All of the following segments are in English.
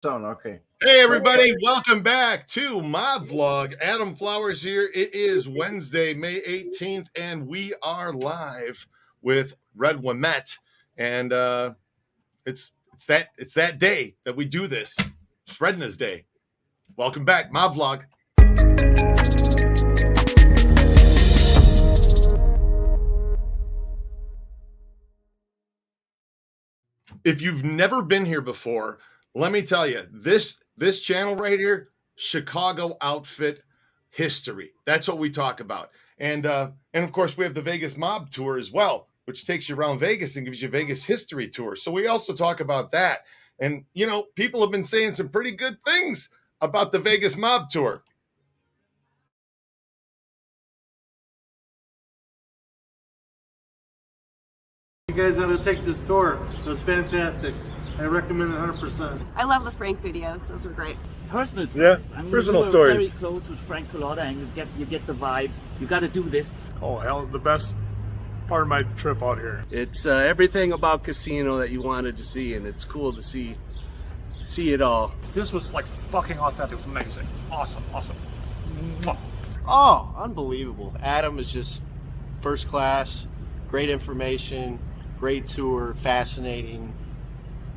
Okay. Hey everybody, welcome back to Mob Vlog. Adam Flowers here. It is Wednesday, May 18th, and we are live with Red Wemette. And it's that day that we do this. It's Rednesday. Welcome back, Mob Vlog. If you've never been here before, let me tell you, this channel right here, Chicago Outift history. That's what we talk about. And of course, we have the Vegas Mob Tour as well, which takes you around Vegas and gives you Vegas history tour. So we also talk about that. And, you know, people have been saying some pretty good things about the Vegas Mob Tour. You guys ought to take this tour. It was fantastic. I recommend it 100%. I love the Frank videos. Those were great. Personal stories. Yeah, I mean, personal we were stories. Very close with Frank Cullotta, and you get the vibes. You got to do this. Oh hell, the best part of my trip out here. It's everything about casino that you wanted to see, and it's cool to see it all. This was like fucking authentic. It was amazing. Awesome. Mwah. Oh, unbelievable. Adam is just first class, great information, great tour, fascinating.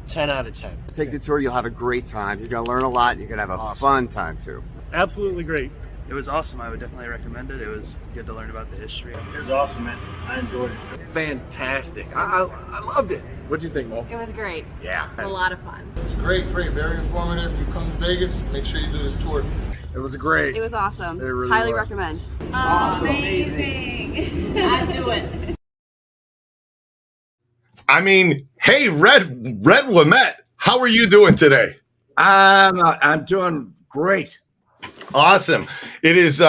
10 out of 10. Take the tour, you'll have a great time. You're going to learn a lot, you're going to have a fun time too. Absolutely great. It was awesome. I would definitely recommend it. It was good to learn about the history. It was awesome, man. I enjoyed it. Fantastic. I loved it. What'd you think, Mo? It was great. Yeah. It was a lot of fun. Great, very informative. You come to Vegas, make sure you do this tour. It was great. It was awesome. It really Highly was. recommend. Amazing. I'd do it. I mean, hey, Red Wemette, how are you doing today? I'm doing great. Awesome. It is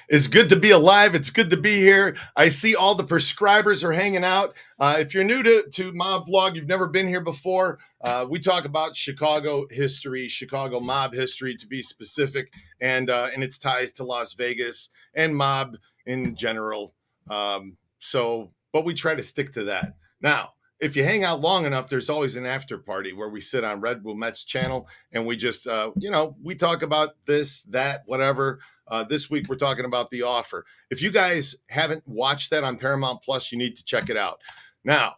it's good to be alive. It's good to be here. I see all the Perscribers are hanging out. If you're new to Mob Vlog, you've never been here before, we talk about Chicago history, Chicago mob history to be specific, and its ties to Las Vegas and mob in general. But we try to stick to that. Now, if you hang out long enough, there's always an after party where we sit on Red Wemette's channel and we just, we talk about this, that, whatever. This week, we're talking about The Offer. If you guys haven't watched that on Paramount Plus, you need to check it out. Now,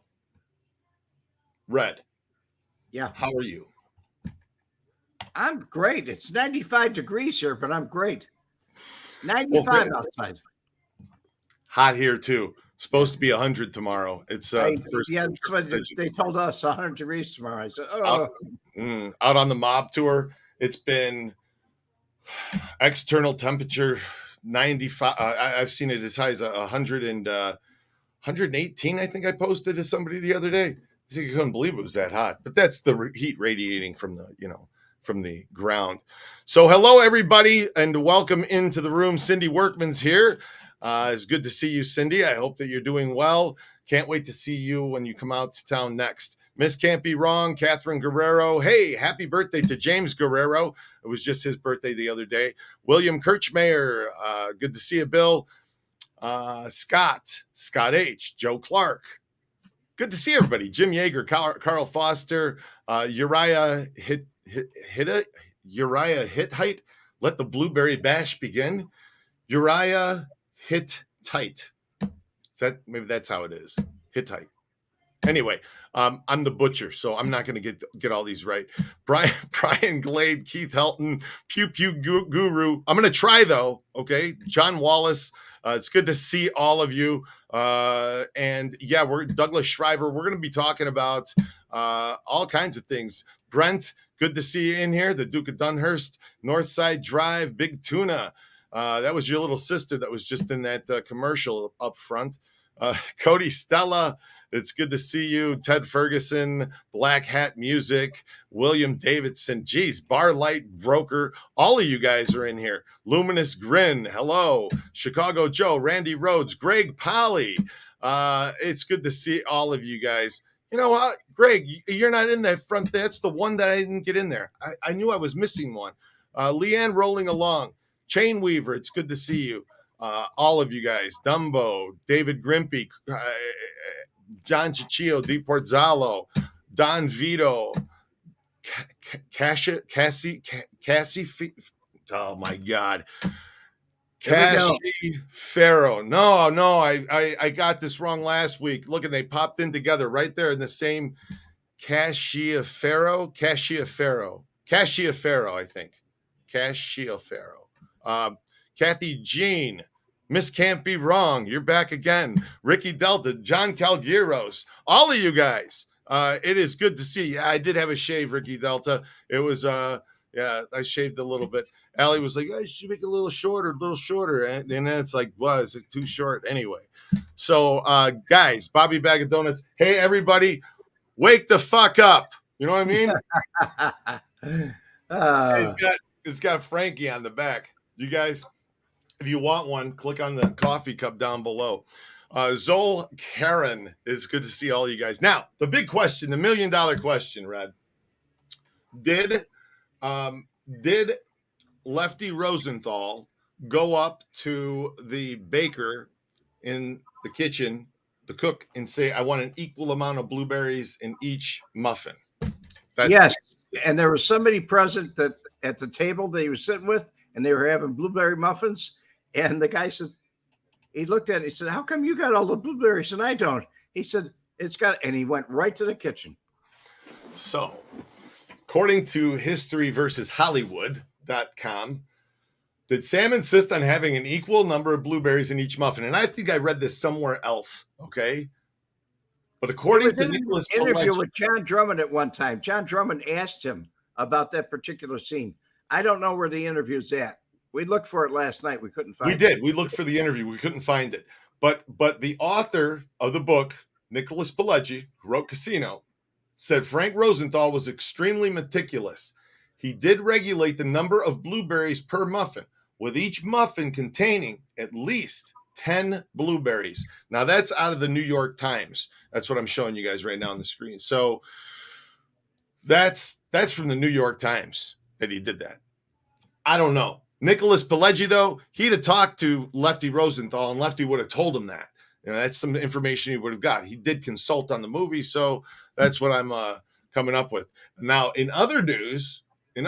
Red. Yeah. How are you? I'm great. It's 95 degrees here, but I'm great. 95 outside. Hot here, too. Supposed to be 100 tomorrow. It's first. Yeah, that's what they told us, 100 degrees tomorrow. I said, oh. Out on the mob tour, it's been external temperature 95. I've seen it as high as 100 and 118. I think I posted to somebody the other day. I think I couldn't believe it was that hot, but that's the heat radiating from the ground. So hello everybody and welcome into the room. Cindy Workman's here. It's good to see you, Cindy. I hope that you're doing well. Can't wait to see you when you come out to town next. Miss Can't Be Wrong, Catherine Guerrero. Hey, happy birthday to James Guerrero. It was just his birthday the other day. William Kirchmayer, good to see you, Bill. Scott H., Joe Clark. Good to see everybody. Jim Yeager, Carl Foster, Uriah Hittite. Let the Blueberry Bash begin. Uriah Hittite. Maybe that's how it is. Hittite. Anyway, I'm the butcher, so I'm not going to get all these right. Brian Glade, Keith Helton, Pew Pew Guru. I'm going to try though. Okay, John Wallace. It's good to see all of you. And yeah, we're Douglas Shriver. We're going to be talking about all kinds of things. Brent, good to see you in here. The Duke of Dunhurst, Northside Drive, Big Tuna. That was your little sister that was just in that commercial up front. Cody Stella, it's good to see you. Ted Ferguson, Black Hat Music, William Davidson, geez, Bar Light Broker. All of you guys are in here. Luminous Grin, hello. Chicago Joe, Randy Rhodes, Greg Polly. It's good to see all of you guys. You know what, Greg, you're not in that front. That's the one that I didn't get in there. I knew I was missing one. Leanne Rolling Along, Chain Weaver, it's good to see you. All of you guys, Dumbo, David Grimpy, John Ciccio, Di Porzalo, Don Vito, Cassie. Oh my God. There we go. Cassie Farrow. No, I got this wrong last week. Look, and they popped in together right there in the same Cassia Farrow, I think. Cassia Farrow. Kathy Jean. Miss Can't Be Wrong. You're back again. Ricky Delta, John Calgiros, all of you guys. It is good to see you. I did have a shave, Ricky Delta. It was, I shaved a little bit. Allie was like, I should make it a little shorter. And then it's like, well, is it too short? Anyway. So, guys, Bobby Bag of Donuts. Hey, everybody, wake the fuck up. You know what I mean? It's got Frankie on the back. You guys, if you want one, click on the coffee cup down below. Zol Karen, it's good to see all you guys. Now, the big question, the $1 million question, Red. Did Lefty Rosenthal go up to the baker in the kitchen, the cook, and say, I want an equal amount of blueberries in each muffin? Yes. And there was somebody present that at the table that he was sitting with, and they were having blueberry muffins. And the guy said, he looked at it, he said, how come you got all the blueberries and I don't? He said, and he went right to the kitchen. So, according to historyversushollywood.com, did Sam insist on having an equal number of blueberries in each muffin? And I think I read this somewhere else, okay? But according to Nicholas interview with John Drummond at one time, John Drummond asked him about that particular scene. I don't know where the interview's at. We looked for it last night. We couldn't find it. We did. We looked for the interview. We couldn't find it. But the author of the book, Nicholas Pileggi, who wrote Casino, said Frank Rosenthal was extremely meticulous. He did regulate the number of blueberries per muffin, with each muffin containing at least 10 blueberries. Now, that's out of the New York Times. That's what I'm showing you guys right now on the screen. So that's from the New York Times that he did that. I don't know. Nicholas Pileggi, though, he'd have talked to Lefty Rosenthal, and Lefty would have told him that. You know, that's some information he would have got. He did consult on the movie, so that's what I'm coming up with. Now, in other news, we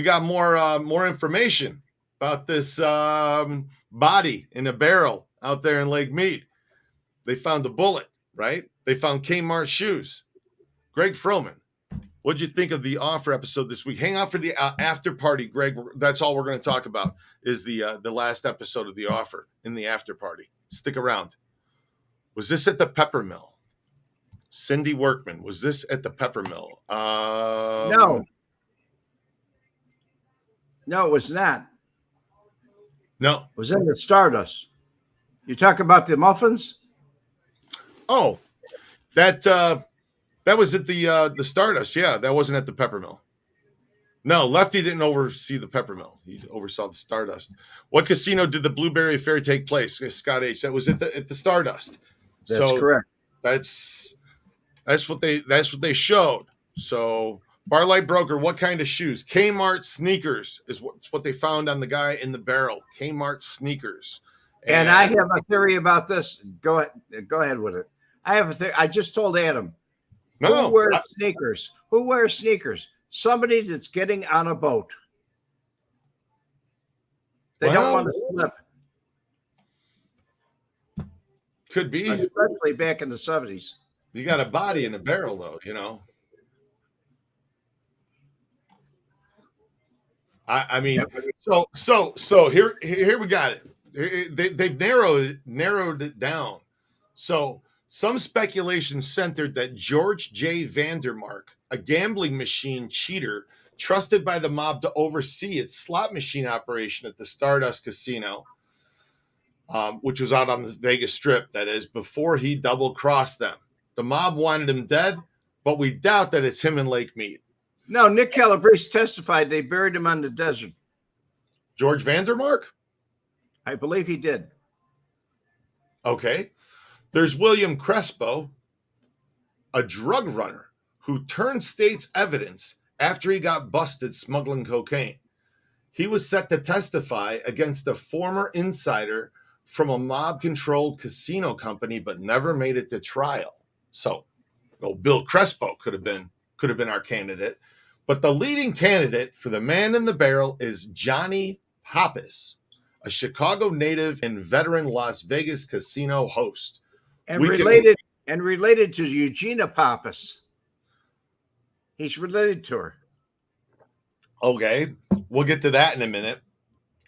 got more information about this body in a barrel out there in Lake Mead. They found a bullet, right? They found Kmart shoes. Greg Froman, what'd you think of the offer episode this week? Hang out for the after party, Greg. That's all we're going to talk about is the last episode of the offer in the after party. Stick around. Was this at the Pepper Mill? Cindy Workman, was this at the Pepper Mill? No, it was not. No. It was in the Stardust. You talk about the muffins? Oh, that was at the Stardust. Yeah, that wasn't at the Pepper Mill. No, Lefty didn't oversee the Pepper Mill. He oversaw the Stardust. What casino did the Blueberry Affair take place? Scott H. That was at the Stardust. That's correct. That's what they showed. So Barlight Broker, what kind of shoes? Kmart sneakers is what they found on the guy in the barrel. Kmart sneakers. And I have a theory about this. Go ahead with it. I have a theory. I just told Adam. Who wears sneakers? Who wears sneakers? Somebody that's getting on a boat. They don't want to slip. Could be. Especially back in the 70s. You got a body in a barrel, though, you know. I mean, so here we got it. They've narrowed it down. So some speculation centered that George J. Vandermark, a gambling machine cheater trusted by the mob to oversee its slot machine operation at the Stardust Casino, which was out on the Vegas Strip, that is, before he double-crossed them. The mob wanted him dead, but we doubt that it's him in Lake Mead. No, Nick Calabrese testified they buried him on the desert. George Vandermark? I believe he did. Okay. There's William Crespo, a drug runner who turned state's evidence after he got busted smuggling cocaine. He was set to testify against a former insider from a mob-controlled casino company, but never made it to trial. So Well, Bill Crespo could have been our candidate, but the leading candidate for the man in the barrel is Johnny Pappas, a Chicago native and veteran Las Vegas casino host. And related to Eugenia Pappas. He's related to her. Okay, we'll get to that in a minute.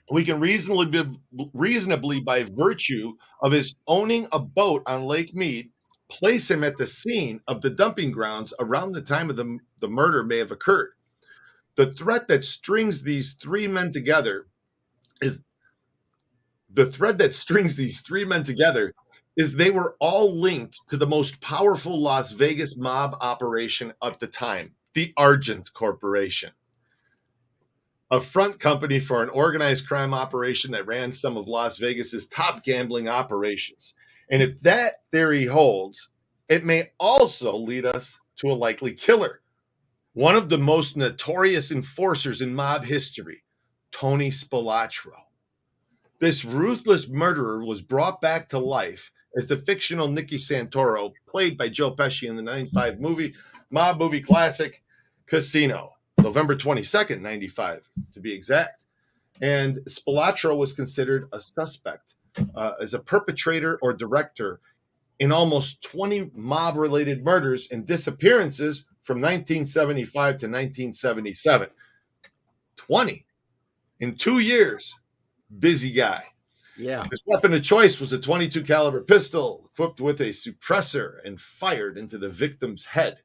We can reasonably, by virtue of his owning a boat on Lake Mead, place him at the scene of the dumping grounds around the time of the murder may have occurred. The thread that strings these three men together is they were all linked to the most powerful Las Vegas mob operation at the time, the Argent Corporation, a front company for an organized crime operation that ran some of Las Vegas's top gambling operations. And if that theory holds, it may also lead us to a likely killer, one of the most notorious enforcers in mob history, Tony Spilotro. This ruthless murderer was brought back to life as the fictional Nicky Santoro, played by Joe Pesci in the 95 mob movie classic Casino, November 22nd, 95, to be exact. And Spilotro was considered a suspect as a perpetrator or director in almost 20 mob-related murders and disappearances from 1975 to 1977. 20 in 2 years. Busy guy. Yeah. His weapon of choice was a 22 caliber pistol equipped with a suppressor and fired into the victim's head,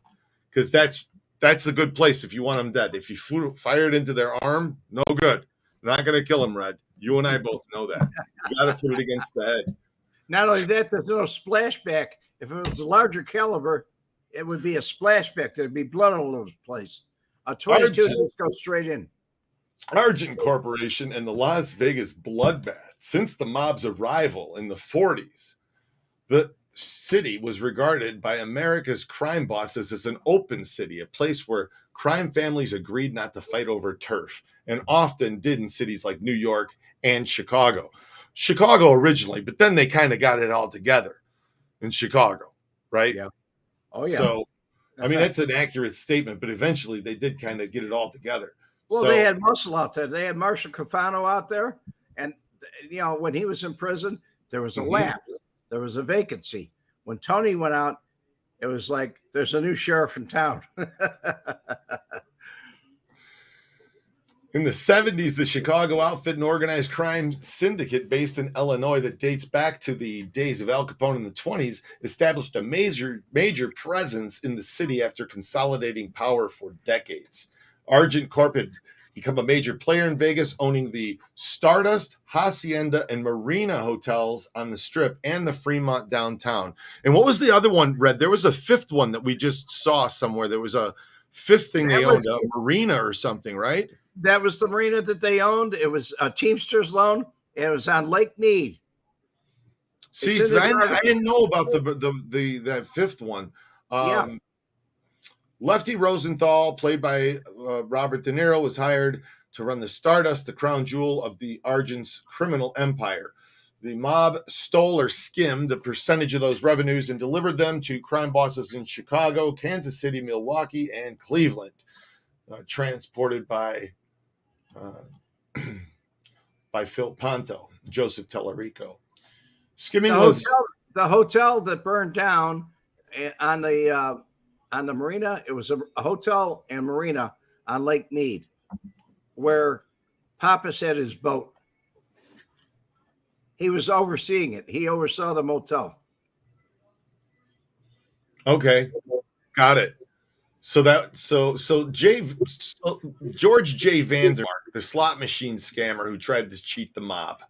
because that's a good place if you want them dead. If you fire it into their arm, no good. Not going to kill him, Red. You and I both know that. You got to put it against the head. Not only that, there's no splashback. If it was a larger caliber, it would be a splashback. There'd be blood all over the place. A 22 just goes straight in. Argent Corporation and the Las Vegas bloodbath. Since the mob's arrival in the 40s, the city was regarded by America's crime bosses as an open city, a place where crime families agreed not to fight over turf, and often did in cities like New York and Chicago. Chicago originally, but then they kind of got it all together in Chicago, right? Yeah. Oh, yeah. So, I mean, that's an accurate statement, but eventually they did kind of get it all together. Well, they had muscle out there. They had Marshall Cafano out there. And, when he was in prison, there was a lapse. There was a vacancy. When Tony went out, it was like, there's a new sheriff in town. In the 70s, the Chicago Outfit and Organized Crime Syndicate, based in Illinois, that dates back to the days of Al Capone in the 20s, established a major presence in the city after consolidating power for decades. Argent Corp had become a major player in Vegas, owning the Stardust, Hacienda, and Marina hotels on the Strip and the Fremont downtown. And what was the other one, Red? There was a fifth one that we just saw somewhere. There was a fifth thing they owned, a marina or something, right? That was the marina that they owned. It was a Teamsters loan. And it was on Lake Mead. See, I didn't know about that fifth one. Yeah. Lefty Rosenthal, played by Robert De Niro, was hired to run the Stardust, the crown jewel of the Argent's criminal empire. The mob stole or skimmed a percentage of those revenues and delivered them to crime bosses in Chicago, Kansas City, Milwaukee, and Cleveland, transported by Phil Ponto, Joseph Tellerico. Skimming the hotel that burned down on the marina. It was a hotel and marina on Lake Mead, where Pappas had his boat. He was overseeing it. He oversaw the motel. Okay, got it. So George J. Vandermark, the slot machine scammer who tried to cheat the mob.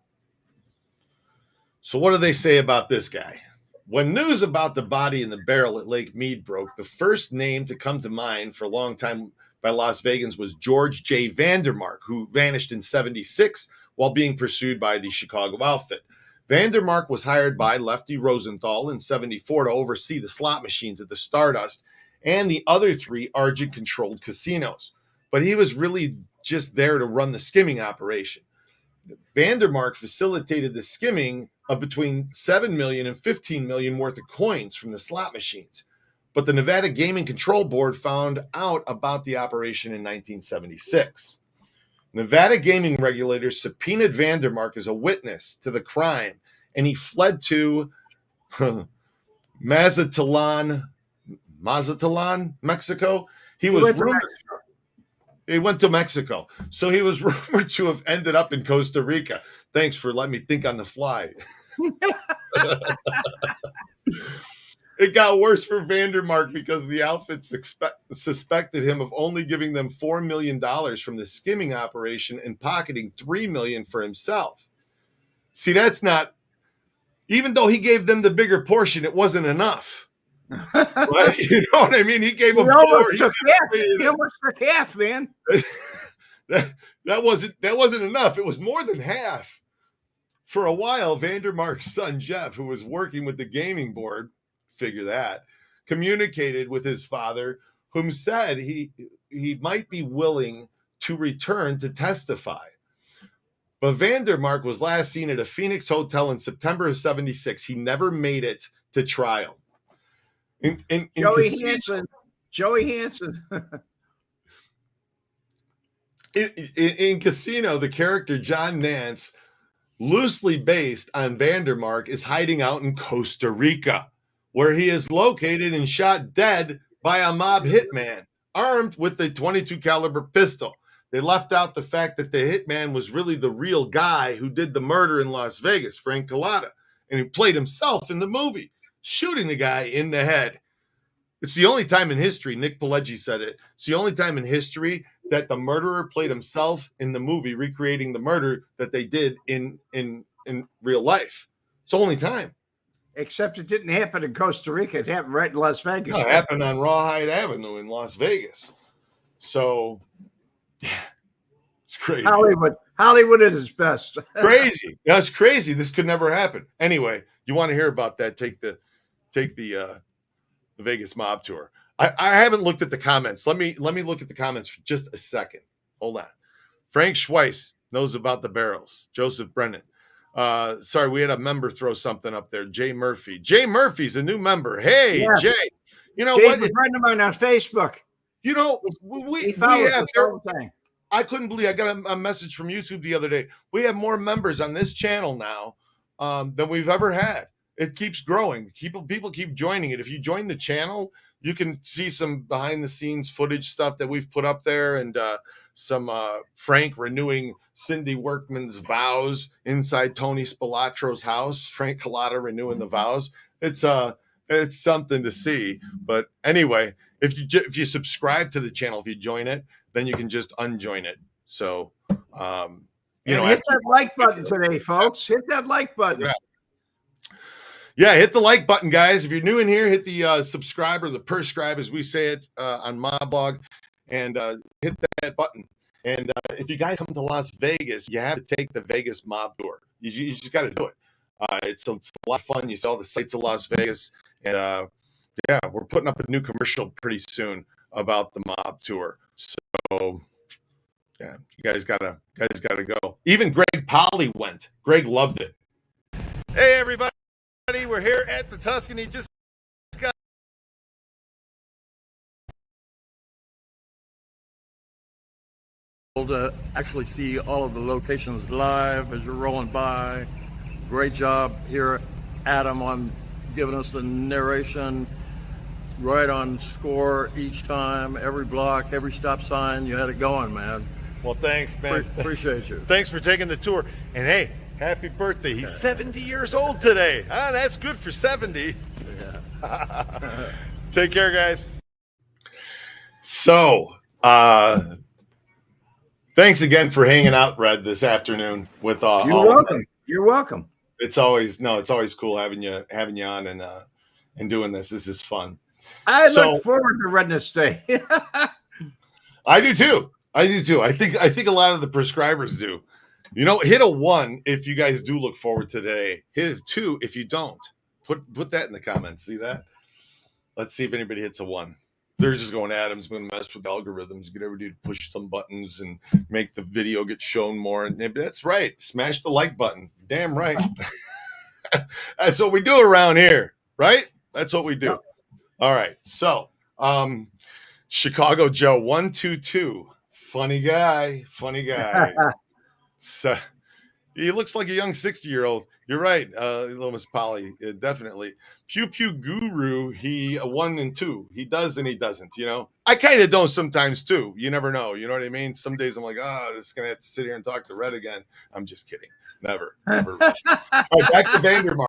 So what do they say about this guy? When news about the body in the barrel at Lake Mead broke, the first name to come to mind for a long time by Las Vegans was George J. Vandermark, who vanished in 76 while being pursued by the Chicago Outfit. Vandermark was hired by Lefty Rosenthal in 74 to oversee the slot machines at the Stardust and the other three Argent-controlled casinos. But he was really just there to run the skimming operation. Vandermark facilitated the skimming of between $7 million and $15 million worth of coins from the slot machines. but the Nevada Gaming Control Board found out about the operation in 1976. Nevada gaming regulators subpoenaed Vandermark as a witness to the crime, and he fled to Mazatlan, Mexico. He went to Mexico. So he was rumored to have ended up in Costa Rica. Thanks for letting me think on the fly. It got worse for Vandermark because the outfits suspected him of only giving them $4 million from the skimming operation and pocketing $3 million for himself. See, that's not, even though he gave them the bigger portion, it wasn't enough. Right? You know what I mean? He gave them almost took half. He almost took half, man. that wasn't enough. It was more than half. For a while, Vandermark's son Jeff, who was working with the gaming board, figure that, communicated with his father, whom said he might be willing to return to testify. But Vandermark was last seen at a Phoenix hotel in September of '76. He never made it to trial. Joey Hansen. In Casino, the character John Nance, loosely based on Vandermark, is hiding out in Costa Rica, where he is located and shot dead by a mob hitman armed with a .22 caliber pistol. They left out the fact that the hitman was really the real guy who did the murder in Las Vegas, Frank Cullotta, and he played himself in the movie, shooting the guy in the head. It's the only time in history, Nick Pileggi said it, it's the only time in history that the murderer played himself in the movie, recreating the murder that they did in real life. It's the only time. Except it didn't happen in Costa Rica. It happened right in Las Vegas. No, it happened on Rawhide Avenue in Las Vegas. So, yeah, it's crazy. Hollywood at its best. Crazy. That's crazy. This could never happen. Anyway, you want to hear about that? Take the Vegas mob tour. I haven't looked at the comments. Let me look at the comments for just a second. Hold on. Frank Schweiss knows about the barrels. Joseph Brennan. Sorry, we had a member throw something up there. Jay Murphy. Jay Murphy's a new member. Hey, yeah. Jay. You know Jay's what? a friend of mine on Facebook. You know, we follow us all the time. I couldn't believe I got a message from YouTube the other day. We have more members on this channel now than we've ever had. It keeps growing. People keep joining it. If you join the channel, you can see some behind the scenes footage stuff that we've put up there, and some Frank renewing Cindy Workman's vows inside Tony Spilotro's house. Frank Cullotta renewing the vows. It's something to see. But anyway, if you subscribe to the channel, if you join it, then you can just unjoin it. So hit that like button today, folks. Hit that like button. Yeah, hit the like button, guys. If you're new in here, hit the subscribe or the perscribe, as we say it on Moblog, and hit that button. And if you guys come to Las Vegas, you have to take the Vegas mob tour. You just got to do it. It's a lot of fun. You see all the sights of Las Vegas, and yeah, we're putting up a new commercial pretty soon about the mob tour. So yeah, you guys gotta go. Even Greg Polly went. Greg loved it. Hey, everybody. We're here at the Tuscany. Just got to actually see all of the locations live as you're rolling by. Great job here, Adam, on giving us the narration right on score each time, every block, every stop sign. You had it going, man. Well, thanks, man. Appreciate you. Thanks for taking the tour. And hey, happy birthday. He's 70 years old today. That's good for 70. Yeah. Take care, guys. So, thanks again for hanging out, Red, this afternoon with You're welcome. You're welcome. It's always cool having you on and doing this. This is fun. I look forward to Rednesday. I do too. I think a lot of the prescribers do. You know, hit a 1 if you guys do look forward to today. Hit a 2 if you don't. Put that in the comments. See that? Let's see if anybody hits a 1. They're just going, Adam's going to mess with algorithms, get everybody to push some buttons and make the video get shown more. And that's right. Smash the like button. Damn right. That's what we do around here, right? That's what we do. All right. So, Chicago Joe 122. Funny guy. So, he looks like a young 60-year-old. You're right, little Miss Polly, definitely. Pew Pew Guru, he 1 and 2. He does and he doesn't, you know. I kind of don't sometimes too. You never know. You know what I mean? Some days I'm like, this is going to have to sit here and talk to Red again. I'm just kidding. Never. All right, back to Vandermark.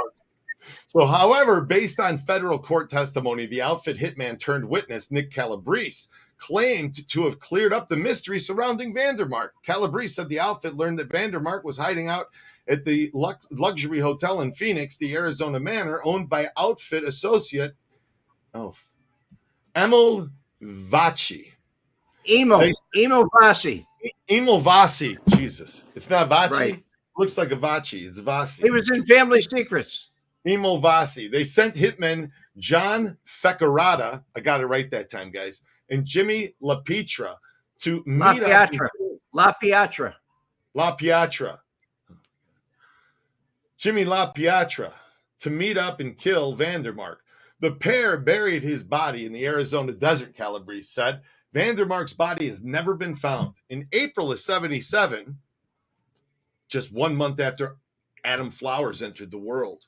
So, however, based on federal court testimony, the outfit hitman turned witness, Nick Calabrese, claimed to have cleared up the mystery surrounding Vandermark. Calabrese said the outfit learned that Vandermark was hiding out at the luxury hotel in Phoenix, the Arizona Manor, owned by outfit associate Emil Vaci. Emil Vaci. Emil Vaci. Jesus. It's not Vaci. Right. Looks like a Vaci. It's Vaci. He was in Family Secrets. Emil Vaci. They sent hitmen John Feccarata, I got it right that time, guys, and Jimmy LaPietra to meet up. LaPietra. Jimmy LaPietra to meet up and kill Vandermark. The pair buried his body in the Arizona desert, Calabrese said. Vandermark's body has never been found. In April of 1977, just 1 month after Adam Flowers entered the world,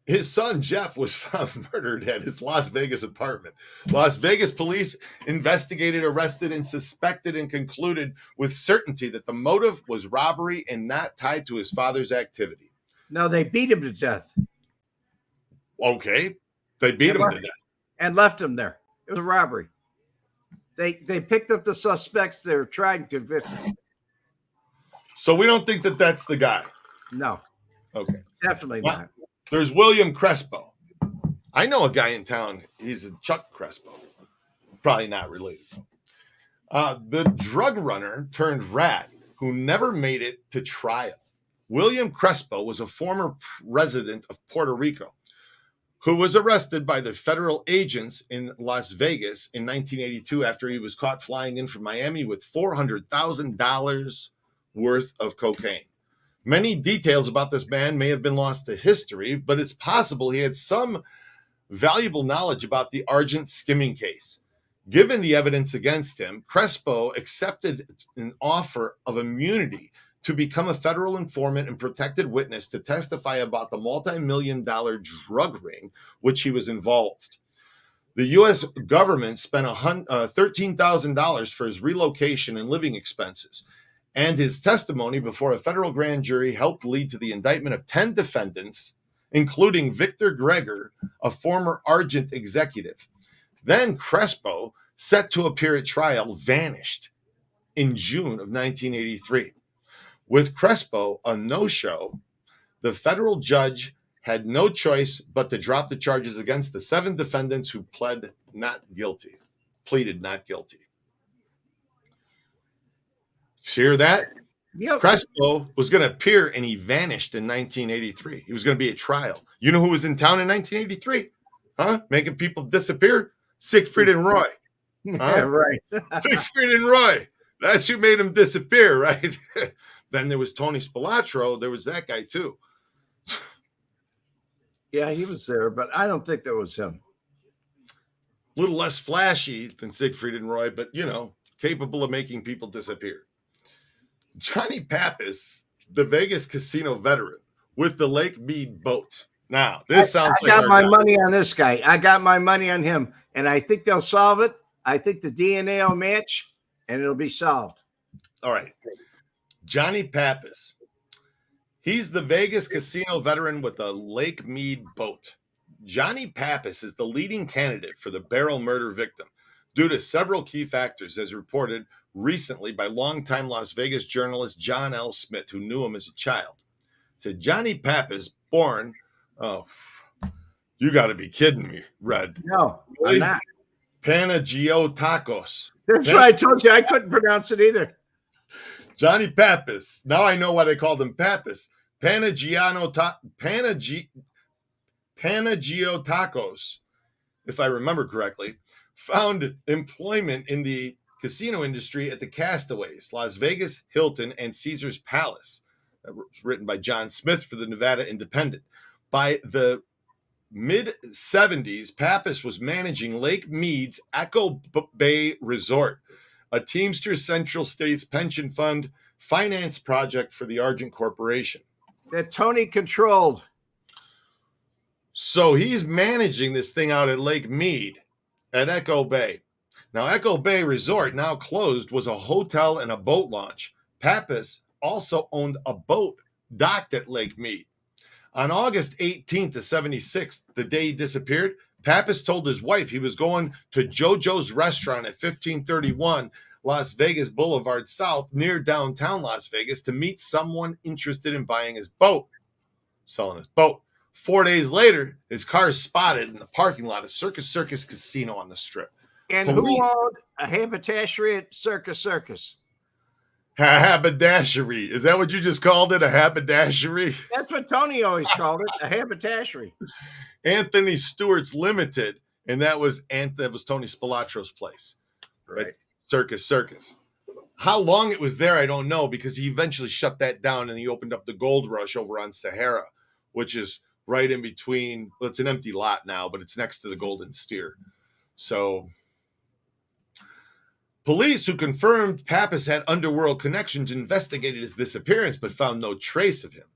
his son, Jeff, was found murdered at his Las Vegas apartment. Las Vegas police investigated, arrested, and suspected and concluded with certainty that the motive was robbery and not tied to his father's activity. No, they beat him to death. Okay. They beat him to death. And left him there. It was a robbery. They picked up the suspects. They were tried and convicted. So we don't think that that's the guy. No. Okay. Definitely not. There's William Crespo. I know a guy in town. He's a Chuck Crespo. Probably not related. The drug runner turned rat who never made it to trial. William Crespo was a former resident of Puerto Rico who was arrested by the federal agents in Las Vegas in 1982 after he was caught flying in from Miami with $400,000 worth of cocaine. Many details about this man may have been lost to history, but it's possible he had some valuable knowledge about the Argent skimming case. Given the evidence against him, Crespo accepted an offer of immunity to become a federal informant and protected witness to testify about the multi-million-dollar drug ring which he was involved. The U.S. government spent $13,000 for his relocation and living expenses, and his testimony before a federal grand jury helped lead to the indictment of 10 defendants, including Victor Greger, a former Argent executive. Then Crespo, set to appear at trial, vanished in June of 1983. With Crespo a no-show, the federal judge had no choice but to drop the charges against the 7 defendants who pleaded not guilty. You hear that? Yep. Crespo was going to appear and he vanished in 1983. He was going to be at trial. You know who was in town in 1983? Huh? Making people disappear? Siegfried and Roy. Huh? Yeah, right. Siegfried and Roy. That's who made him disappear, right? Then there was Tony Spilotro. There was that guy too. Yeah, he was there, but I don't think that was him. A little less flashy than Siegfried and Roy, but, you know, capable of making people disappear. Johnny Pappas, the Vegas casino veteran with the Lake Mead boat. Now, this sounds like I got my money on this guy. I got my money on him, and I think they'll solve it. I think the DNA will match, and it'll be solved. All right. Johnny Pappas. He's the Vegas casino veteran with the Lake Mead boat. Johnny Pappas is the leading candidate for the barrel murder victim due to several key factors, as reported recently by longtime Las Vegas journalist John L. Smith, who knew him as a child. Said Johnny Pappas, born, you got to be kidding me, Red. No, I'm not. Panagiotakos. That's right. I told you I couldn't pronounce it either. Johnny Pappas. Now I know why they called him Pappas. Panagiotakos, if I remember correctly, found employment in the casino industry at the Castaways, Las Vegas, Hilton, and Caesars Palace. That was written by John Smith for the Nevada Independent. By the mid-70s, Pappas was managing Lake Mead's Echo Bay Resort, a Teamsters Central States pension fund finance project for the Argent Corporation that Tony controlled. So he's managing this thing out at Lake Mead at Echo Bay. Now, Echo Bay Resort, now closed, was a hotel and a boat launch. Pappas also owned a boat docked at Lake Mead. On August 18th of 76, the day he disappeared, Pappas told his wife he was going to JoJo's restaurant at 1531 Las Vegas Boulevard South near downtown Las Vegas to meet someone interested in buying his boat, selling his boat. 4 days later, his car is spotted in the parking lot of Circus Casino on the Strip. And who owned a haberdashery at Circus? Haberdashery. Is that what you just called it? A haberdashery? That's what Tony always called it, a haberdashery. Anthony Stewart's Limited, and that was Tony Spilotro's place. Right. Circus. How long it was there, I don't know, because he eventually shut that down and he opened up the Gold Rush over on Sahara, which is right in between. Well, it's an empty lot now, but it's next to the Golden Steer. So police who confirmed Pappas had underworld connections investigated his disappearance, but found no trace of him.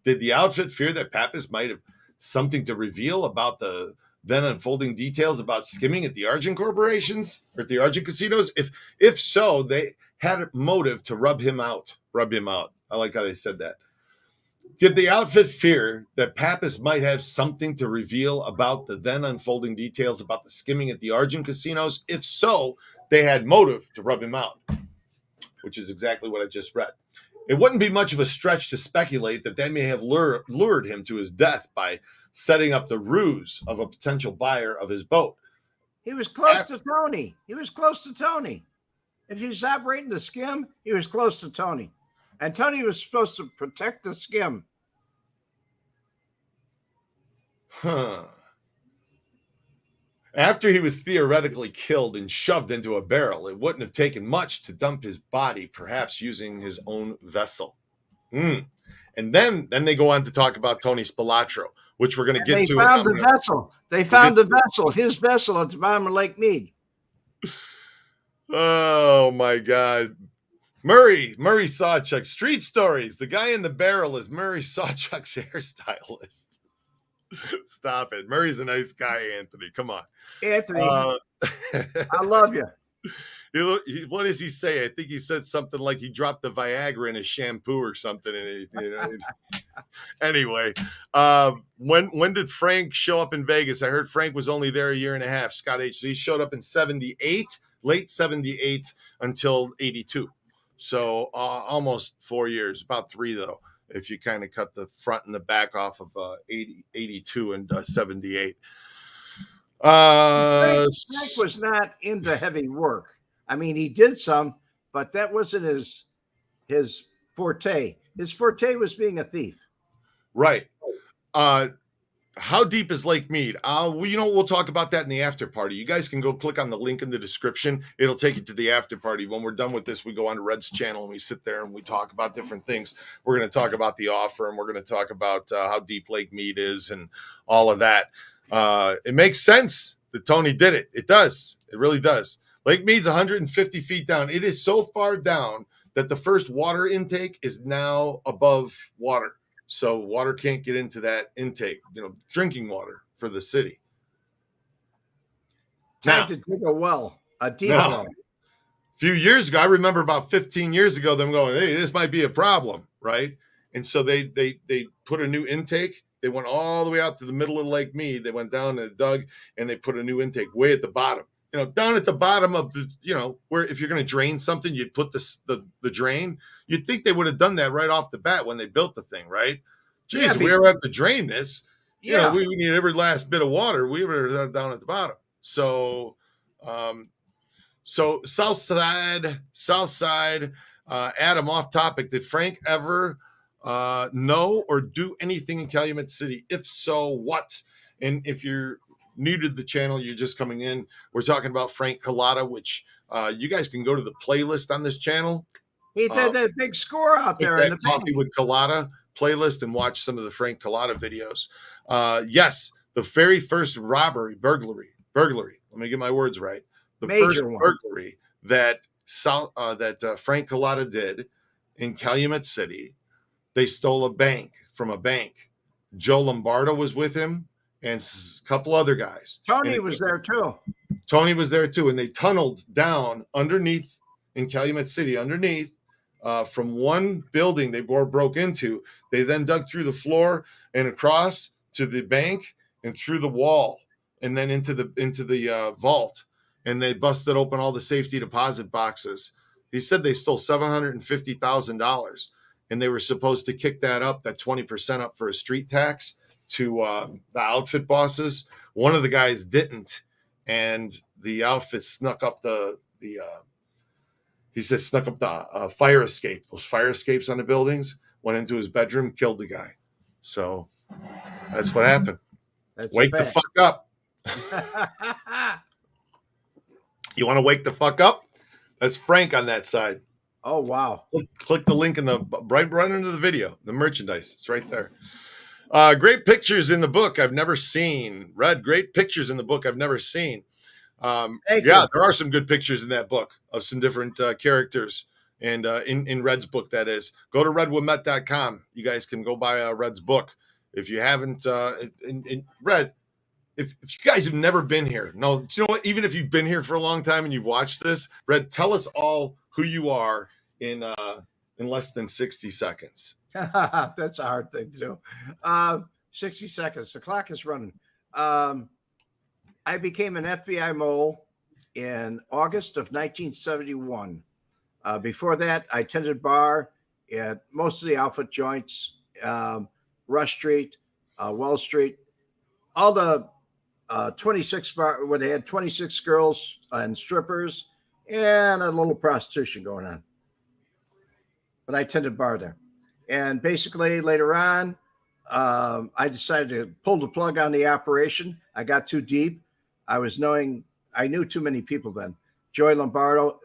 Did the outfit fear that Pappas might have something to reveal about the then unfolding details about skimming at the Argent corporations or at the Argent casinos? If so, they had a motive to rub him out. I like how they said that. Did the outfit fear that Pappas might have something to reveal about the then unfolding details about the skimming at the Argent casinos? If so, they had motive to rub him out, which is exactly what I just read. It wouldn't be much of a stretch to speculate that they may have lured him to his death by setting up the ruse of a potential buyer of his boat. He was close to Tony. If he was operating the skim, he was close to Tony. And Tony was supposed to protect the skim. After he was theoretically killed and shoved into a barrel, it wouldn't have taken much to dump his body, perhaps using his own vessel. And then they go on to talk about Tony Spilotro, which we're going to get to. They found the vessel. They found the vessel, his vessel at the bottom of Lake Mead. Oh, my God. Murray Sawchuck. Street Stories. The guy in the barrel is Murray Sawchuck's hairstylist. Stop it. Murray's a nice guy, Anthony. Come on. Anthony, I love you. What does he say? I think he said something like he dropped the Viagra in his shampoo or something. And Anyway, when did Frank show up in Vegas? I heard Frank was only there a year and a half. Scott H. So he showed up in 78, late 78 until 82. So almost 4 years, about 3 though, if you kind of cut the front and the back off of 82 and 78. Frank was not into heavy work. I mean, he did some, but that wasn't his forte. His forte was being a thief. Right. How deep is Lake Mead? We'll talk about that in the after party. You guys can go click on the link in the description. It'll take you to the after party. When we're done with this, we go on to Red's channel and we sit there and we talk about different things. We're going to talk about the offer and we're going to talk about how deep Lake Mead is and all of that. It makes sense that Tony did it. It does. It really does. Lake Mead's 150 feet down. It is so far down that the first water intake is now above water. So water can't get into that intake, drinking water for the city. Time to dig a well, a deep well. A few years ago, I remember about 15 years ago, them going, hey, this might be a problem, right? And so they put a new intake. They went all the way out to the middle of Lake Mead. They went down and dug, and they put a new intake way at the bottom. Down at the bottom of the, where if you're going to drain something, you'd put the drain. You'd think they would have done that right off the bat when they built the thing, right? Geez, if we ever have to drain this, we need every last bit of water. We were down at the bottom. So, South Side, Adam, off topic. Did Frank ever know or do anything in Calumet City? If so, what? And if you're new to the channel, you're just coming in, we're talking about Frank Cullotta, which you guys can go to the playlist on this channel. He did a big score out there in the Coffee with Cullotta playlist and watch some of the Frank Cullotta videos. Yes, the very first burglary. Let me get my words right. The Major first one. burglary that Frank Cullotta did in Calumet City. They stole a bank from a bank. Joe Lombardo was with him and a couple other guys. Tony was there too. Tony was there too. And they tunneled down underneath in Calumet City, underneath from one building they broke into. They then dug through the floor and across to the bank and through the wall and then into the vault. And they busted open all the safety deposit boxes. He said they stole $750,000. And they were supposed to kick that 20% up for a street tax to the outfit bosses. One of the guys didn't, and the outfit snuck up the fire escape. Those fire escapes on the buildings, went into his bedroom, killed the guy. So that's what happened. Wake the fuck up. You want to wake the fuck up? That's Frank on that side. Oh, wow. Click the link in the right under the video, the merchandise. It's right there. Great pictures in the book I've never seen. Red, great pictures in the book I've never seen. Thank you. There are some good pictures in that book of some different characters. And in Red's book, that is. Go to redwemette.com. You guys can go buy Red's book. If you haven't, Red, if you guys have never been here, no, you know what? Even if you've been here for a long time and you've watched this, Red, tell us all who you are in less than 60 seconds. That's a hard thing to do. 60 seconds. The clock is running. I became an FBI mole in August of 1971. Before that, I tended bar at most of the outfit joints, Rush Street, Wall Street, all the 26 bar where they had 26 girls and strippers and a little prostitution going on. But I tended bar there. And basically later on, I decided to pull the plug on the operation. I got too deep. I knew too many people then. Joey Lombardo,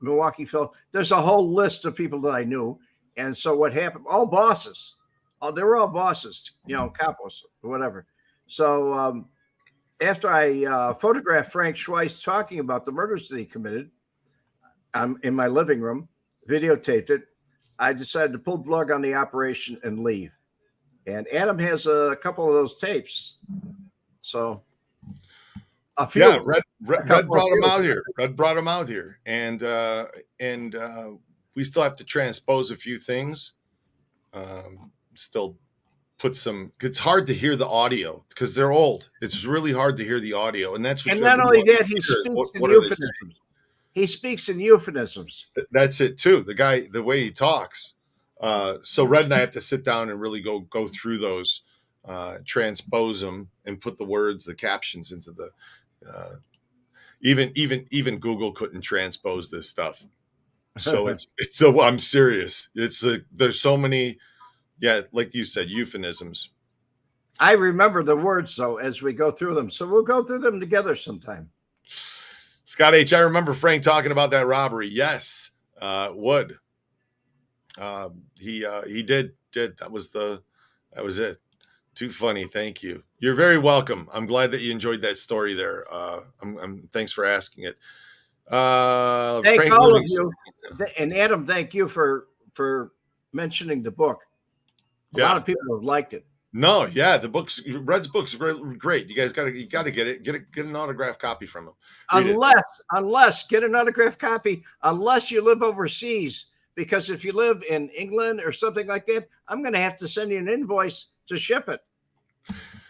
Milwaukee Phil. There's a whole list of people that I knew. And so what happened? All bosses. They were all bosses, capos or whatever. So after I photographed Frank Schweiss talking about the murders that he committed in my living room, videotaped it, I decided to pull the plug on the operation and leave. And Adam has a couple of those tapes. So a few. Yeah, Red brought him out here. Red brought him out here. And we still have to transpose a few things. Still put some, it's hard to hear the audio because they're old. It's really hard to hear the audio. And that's what, and not only that, he speaks in euphemisms. He speaks in euphemisms. That's it too. The guy, the way he talks. So Red and I have to sit down and really go through those, transpose them, and put the words, the captions into the. Even Google couldn't transpose this stuff. So I'm serious. There's so many, like you said, euphemisms. I remember the words though as we go through them. So we'll go through them together sometime. Scott H., I remember Frank talking about that robbery. Yes, would. He did. That was it. Too funny. Thank you. You're very welcome. I'm glad that you enjoyed that story there. Thanks for asking it. Thank Frank all of you. And Adam, thank you for mentioning the book. A lot of people have liked it. No, yeah, Red's books are great. You guys got to get it. Get an autographed copy from him. Unless get an autographed copy, unless you live overseas. Because if you live in England or something like that, I'm going to have to send you an invoice to ship it.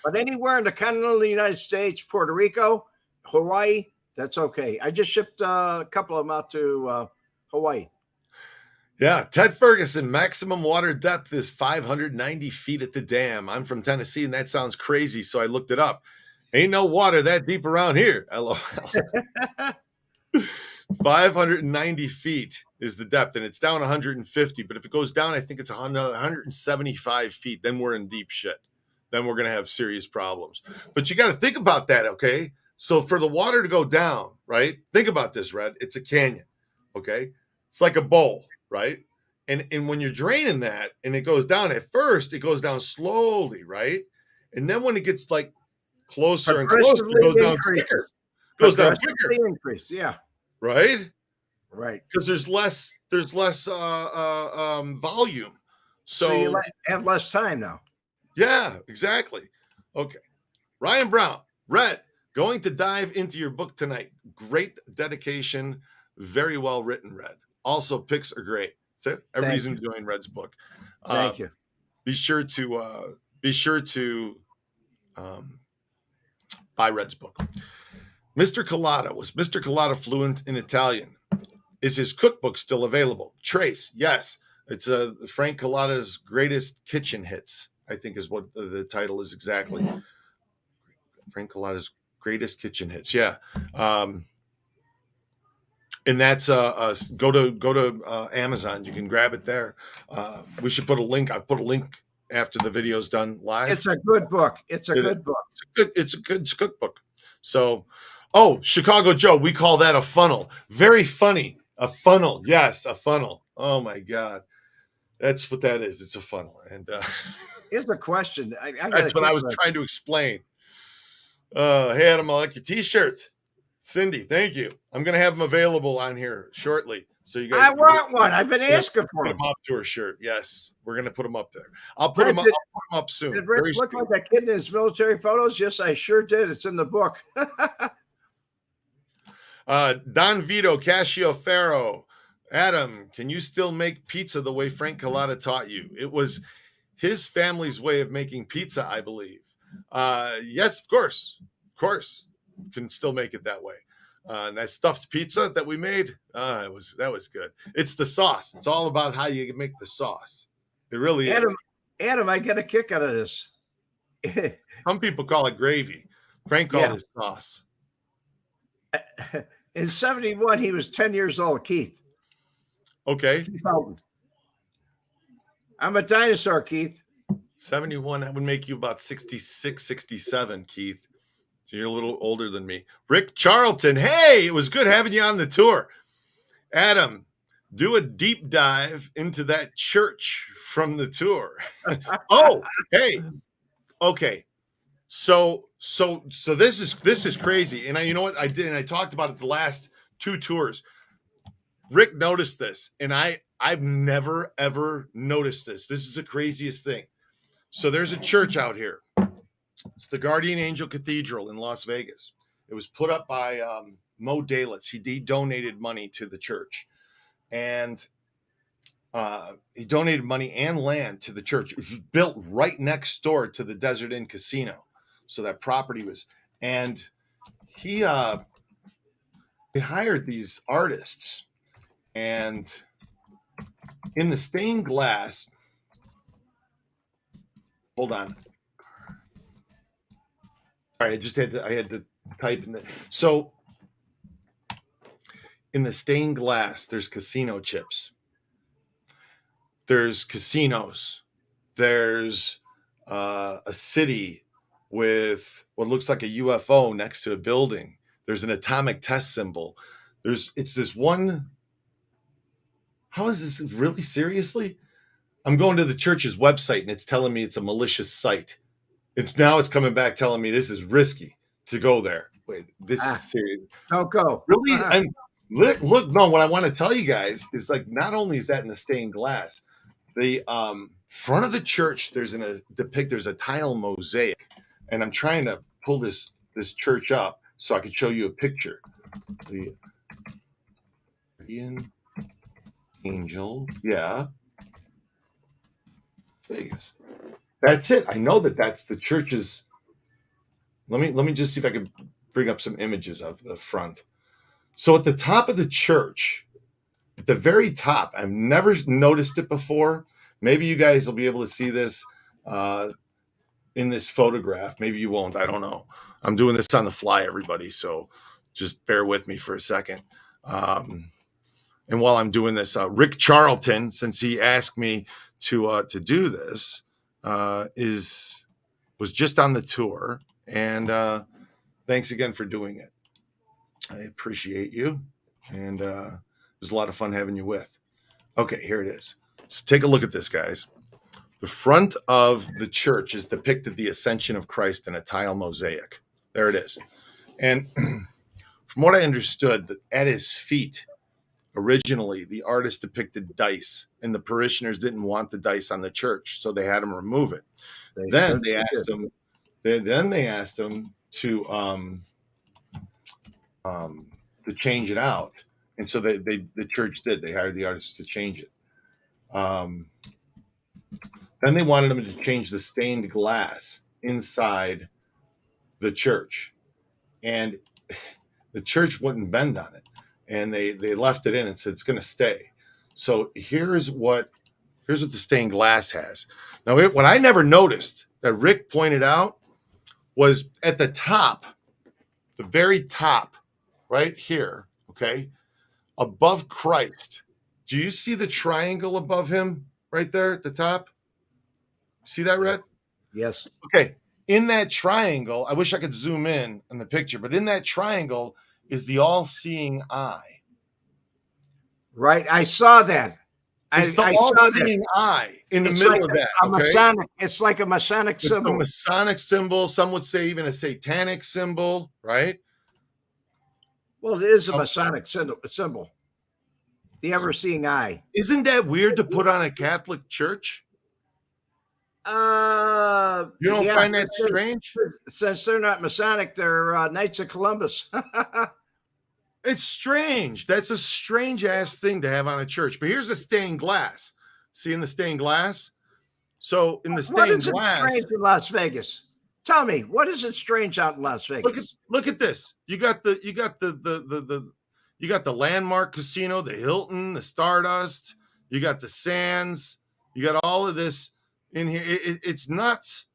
But anywhere in the continental United States, Puerto Rico, Hawaii, that's okay. I just shipped a couple of them out to Hawaii. Yeah, Ted Ferguson, maximum water depth is 590 feet at the dam. I'm from Tennessee, and that sounds crazy, so I looked it up. Ain't no water that deep around here. LOL. 590 feet is the depth, and it's down 150. But if it goes down, I think it's 175 feet. Then we're in deep shit. Then we're going to have serious problems. But you got to think about that, okay? So for the water to go down, right? Think about this, Red. It's a canyon, okay? It's like a bowl, right? And when you're draining that and it goes down, at first, it goes down slowly, right? And then when it gets like closer and closer, goes down quicker. Goes down quicker. Increase, yeah. Right? Right. Because there's less volume. So you have less time now. Yeah, exactly. Okay. Ryan Brown, Red, going to dive into your book tonight. Great dedication. Very well written, Red. Also, picks are great. So everybody's enjoying Red's book. Thank you. Be sure to buy Red's book. Mr. Cullotta, was Mr. Cullotta fluent in Italian? Is his cookbook still available? Trace, yes. It's Frank Cullotta's Greatest Kitchen Hits, I think is what the title is exactly. Frank Cullotta's Greatest Kitchen Hits, yeah. And that's go to Amazon. You can grab it there. We should put a link. I put a link after the video's done live. It's a good book. It's a good book. It's a good cookbook. So, Chicago Joe, we call that a funnel. Very funny. A funnel. Yes, a funnel. Oh my God. That's what that is. It's a funnel. And here's a question. that's what I was trying to explain. Hey Adam, I like your t-shirt. Cindy, thank you. I'm going to have them available on here shortly. So you guys, I want one. I've been asking for them. Put them up to her shirt. Yes, we're going to put them up there. I'll put them up soon. Did Rick look like that kid in his military photos? Yes, I sure did. It's in the book. Don Vito, Cascioferro. Adam, can you still make pizza the way Frank Cullotta taught you? It was his family's way of making pizza, I believe. Yes, of course. Of course. Can still make it that way. And that stuffed pizza that we made, that was good. It's the sauce. It's all about how you make the sauce. It really is. Adam, I get a kick out of this. Some people call it gravy. Frank called it sauce. In 71, he was 10 years old, Keith. Okay. Keith Helton. I'm a dinosaur, Keith. 71, that would make you about 66, 67, Keith. You're a little older than me. Rick Charlton. Hey, it was good having you on the tour. Adam, do a deep dive into that church from the tour. Oh, hey. Okay. So this is crazy. And you know what I did? And I talked about it the last 2 tours. Rick noticed this, and I've never ever noticed this. This is the craziest thing. So there's a church out here. It's the Guardian Angel Cathedral in Las Vegas. It was put up by Mo Dalitz. He donated money to the church. And he donated money and land to the church. It was built right next door to the Desert Inn Casino. So that property was, and he hired these artists, and in the stained glass, hold on. All right, I had to type in that. So in the stained glass, there's casino chips. There's casinos. There's a city with what looks like a UFO next to a building. There's an atomic test symbol. It's this one. How is this really seriously? I'm going to the church's website and it's telling me it's a malicious site. It's coming back telling me this is risky to go there. Wait, this is serious. Don't go. Really? And look, no, what I want to tell you guys is, like, not only is that in the stained glass, the front of the church, there's a tile mosaic. And I'm trying to pull this church up so I can show you a picture. The Guardian Angel, yeah. Vegas. That's it. I know that's the church's. Let me just see if I can bring up some images of the front. So at the top of the church, at the very top, I've never noticed it before. Maybe you guys will be able to see this in this photograph. Maybe you won't. I don't know. I'm doing this on the fly, everybody. So just bear with me for a second. And while I'm doing this, Rick Charlton, since he asked me to do this, was just on the tour, and thanks again for doing it. I appreciate you, and it was a lot of fun having you with. Okay, here it is. So take a look at this, guys. The front of the church is depicted the Ascension of Christ in a tile mosaic. There it is. And from what I understood, that at his feet, originally, the artist depicted dice, and the parishioners didn't want the dice on the church, so they had him remove it. Then they asked him to change it out, and so the church did. They hired the artist to change it. Then they wanted him to change the stained glass inside the church, and the church wouldn't bend on it, and they left it in and said it's going to stay. So here's what the stained glass has. Now, what I never noticed that Rick pointed out was at the top, the very top, right here, okay, above Christ. Do you see the triangle above him right there at the top? See that, Red? Yes. Okay. In that triangle, I wish I could zoom in on the picture, but in that triangle is the all-seeing eye. Right. I saw that. It's the all-seeing eye in the middle of that. Masonic. It's like a Masonic symbol. It's a Masonic symbol. Some would say even a Satanic symbol, right? Well, it is a Masonic symbol. The ever-seeing eye. Isn't that weird to put on a Catholic church? You don't find that strange? Since they're not Masonic, they're Knights of Columbus. It's strange. That's a strange ass thing to have on a church. But here's the stained glass. See in the stained glass? So in the stained glass, what is it strange in Las Vegas? Tell me, what is it strange out in Las Vegas? Look at this. You got the Landmark Casino, the Hilton, the Stardust. You got the Sands. You got all of this in here. It's nuts,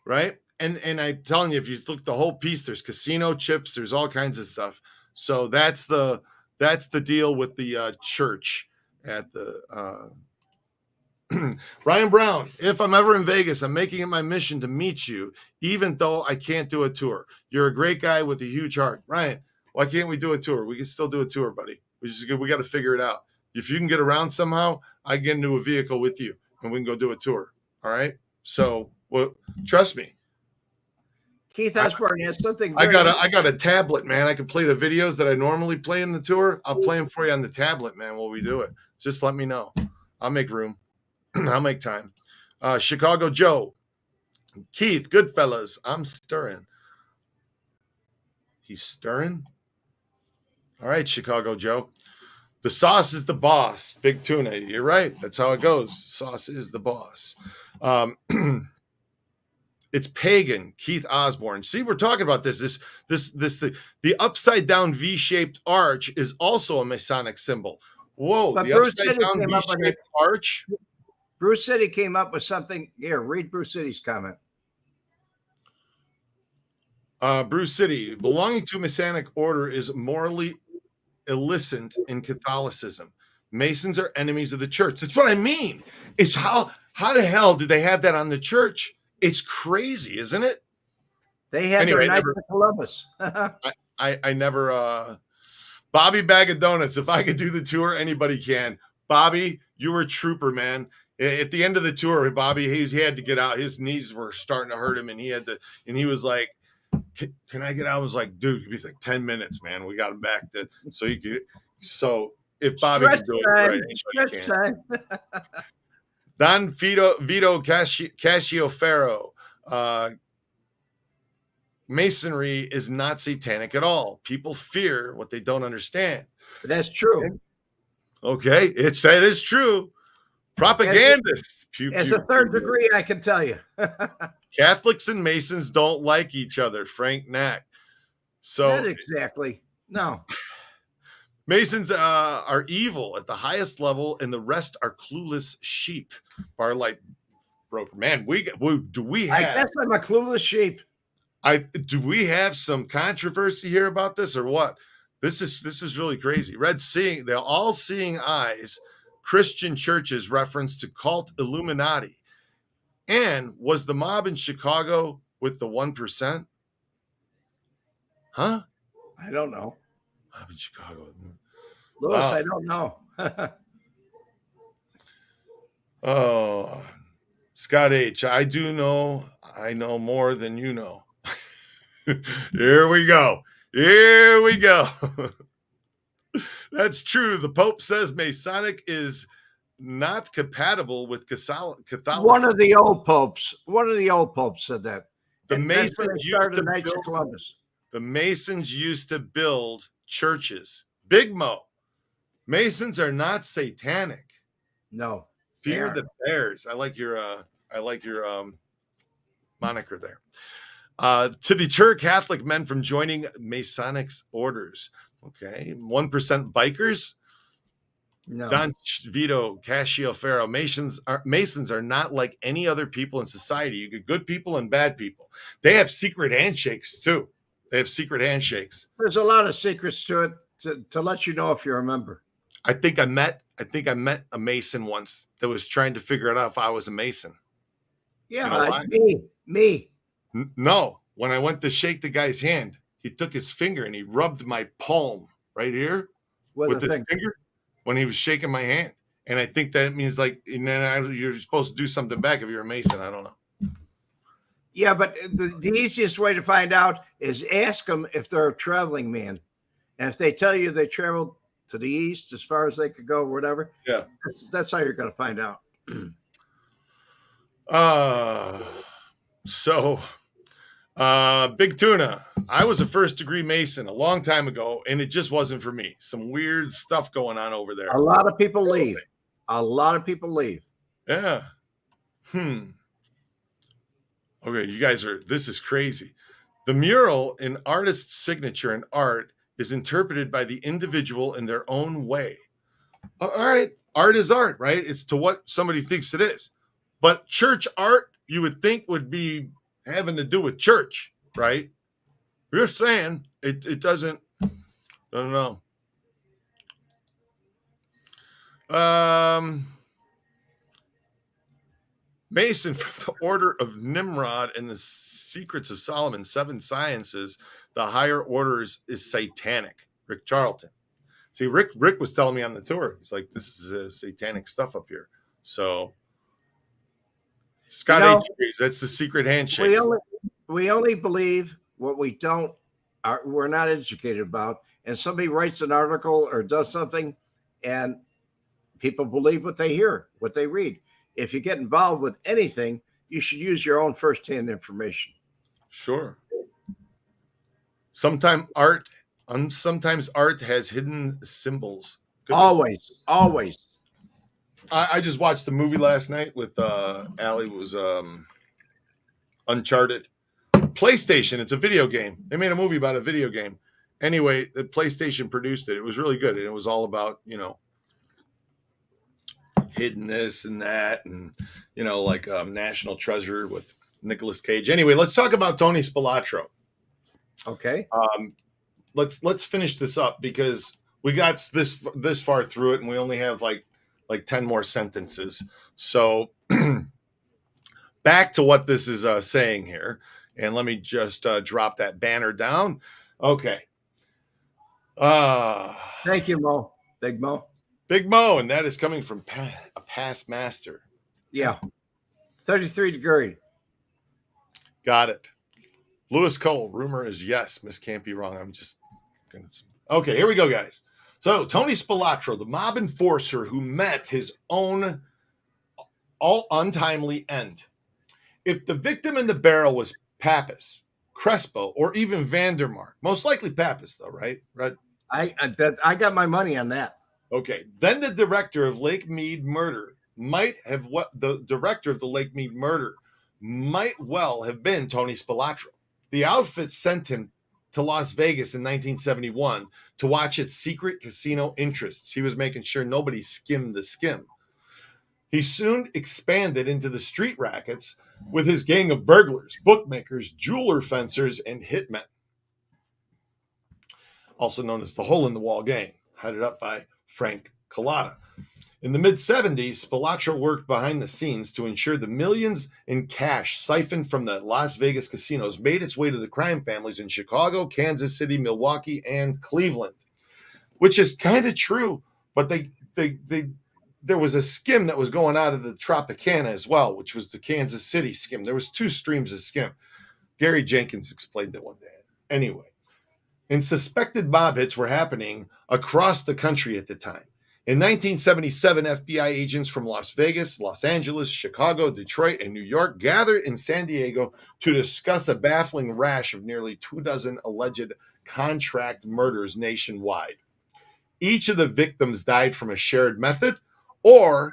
right? And I'm telling you, if you look at the whole piece, there's casino chips. There's all kinds of stuff. So that's the deal with the church at the Ryan Brown. If I'm ever in Vegas, I'm making it my mission to meet you, even though I can't do a tour. You're a great guy with a huge heart. Ryan, why can't we do a tour? We can still do a tour, buddy. We got to figure it out. If you can get around somehow, I can get into a vehicle with you and we can go do a tour. All right. So, well, trust me. Keith Osborne has something. I got a tablet, man. I can play the videos that I normally play in the tour. I'll play them for you on the tablet, man, while we do it. Just let me know. I'll make room. I'll make time. Chicago Joe. Keith, Goodfellas. I'm stirring. He's stirring? All right, Chicago Joe. The sauce is the boss. Big tuna. You're right. That's how it goes. Sauce is the boss. It's pagan. Keith Osborne. See, we're talking about this. The upside down V-shaped arch is also a Masonic symbol. Whoa, but the Bruce upside City down V-shaped arch. Bruce City came up with something. Here, read Bruce City's comment. Bruce City, belonging to a Masonic order is morally illicit in Catholicism. Masons are enemies of the church. That's what I mean. It's how the hell did they have that on the church? It's crazy, isn't it? They had their Knights of Columbus. I never Bobby Bag of Donuts. If I could do the tour, anybody can. Bobby, you were a trooper, man. At the end of the tour, Bobby, he had to get out. His knees were starting to hurt him, and he was like, "Can I get out?" I was like, "Dude, it'd be like 10 minutes, man. We got him back so you could." So if Bobby can do it, right, anybody can. Don Vito Cascioferro. Masonry is not satanic at all. People fear what they don't understand. That's true. Okay, that is true. Propagandists. As a third degree, I can tell you. Catholics and Masons don't like each other. Frank Knack. So not exactly. No. Masons are evil at the highest level, and the rest are clueless sheep. Barlight broker. Man, do we have? I guess I'm a clueless sheep. Do we have some controversy here about this or what? This is really crazy. The all-seeing eyes, Christian churches reference to cult Illuminati, and was the mob in Chicago with the 1%? Huh? I don't know. Mob in Chicago. Louis, Wow. I don't know. Oh, Scott H. I know more than you know. Here we go. That's true. The Pope says Masonic is not compatible with Catholicism. One of the old popes said that. The And that's when Masons they used started to Knights of build, Columbus. the Masons used to build churches. Big Mo. Masons are not satanic. No. Fear the bears. I like your moniker there. To deter Catholic men from joining Masonic orders. Okay. 1% bikers. No. Don Vito Cascioferro. Masons are not like any other people in society. You get good people and bad people. They have secret handshakes too. There's a lot of secrets to it to let you know if you're a member. I think I met a Mason once that was trying to figure it out if I was a Mason. Yeah, me. No, when I went to shake the guy's hand, he took his finger and he rubbed my palm right here with his finger when he was shaking my hand. And I think that means like, and then you're supposed to do something back if you're a Mason. I don't know. Yeah, but the easiest way to find out is ask them if they're a traveling man. And if they tell you they traveled to the east as far as they could go or whatever, yeah, that's how you're going to find out. Big Tuna. I was a first degree Mason a long time ago, and it just wasn't for me. Some weird stuff going on over there. A lot of people leave. Yeah. Okay, you guys this is crazy. The mural, an artist's signature in art, is interpreted by the individual in their own way. All right. Art is art, right? It's to what somebody thinks it is. But church art, you would think would be having to do with church, right? You're saying it doesn't, I don't know. Mason from the Order of Nimrod and the Secrets of Solomon, 7 Sciences, the higher orders is satanic. Rick Charlton. See, Rick was telling me on the tour, he's like, this is satanic stuff up here. So Scott H. agrees. That's the secret handshake. We only believe what we're not educated about. And somebody writes an article or does something, and people believe what they hear, what they read. If you get involved with anything, you should use your own firsthand information. Sure. Sometimes art has hidden symbols. Always. I just watched the movie last night with Allie. It was Uncharted. PlayStation. It's a video game. They made a movie about a video game. Anyway, the PlayStation produced it. It was really good, and it was all about hidden this and that, and like National Treasure with Nicolas Cage. Anyway, let's talk about Tony Spilotro. Okay. Let's finish this up because we got this far through it, and we only have like 10 more sentences. So back to what this is saying here, and let me just drop that banner down. Okay. Thank you, Mo. Big Mo, and that is coming from a past master. Yeah. 33 degree. Got it. Lewis Cole, rumor is yes. Miss can't be wrong. I'm just going to. Okay, here we go, guys. So Tony Spilotro, the mob enforcer who met his own all untimely end. If the victim in the barrel was Pappas, Crespo, or even Vandermark, most likely Pappas, though, right? Right. I got my money on that. Okay, then the director of Lake Mead murder might well have been Tony Spilotro. The outfit sent him to Las Vegas in 1971 to watch its secret casino interests. He was making sure nobody skimmed the skim. He soon expanded into the street rackets with his gang of burglars, bookmakers, jeweler fencers, and hitmen, also known as the Hole in the Wall Gang, headed up by Frank Cullotta. In the mid-70s, Spilotro worked behind the scenes to ensure the millions in cash siphoned from the Las Vegas casinos made its way to the crime families in Chicago, Kansas City, Milwaukee, and Cleveland, which is kind of true, but they there was a skim that was going out of the Tropicana as well, which was the Kansas City skim. There was 2 streams of skim. Gary Jenkins explained it one day. Anyway, and suspected mob hits were happening across the country at the time. In 1977, FBI agents from Las Vegas, Los Angeles, Chicago, Detroit, and New York gathered in San Diego to discuss a baffling rash of nearly 24 alleged contract murders nationwide. Each of the victims died from a shared method or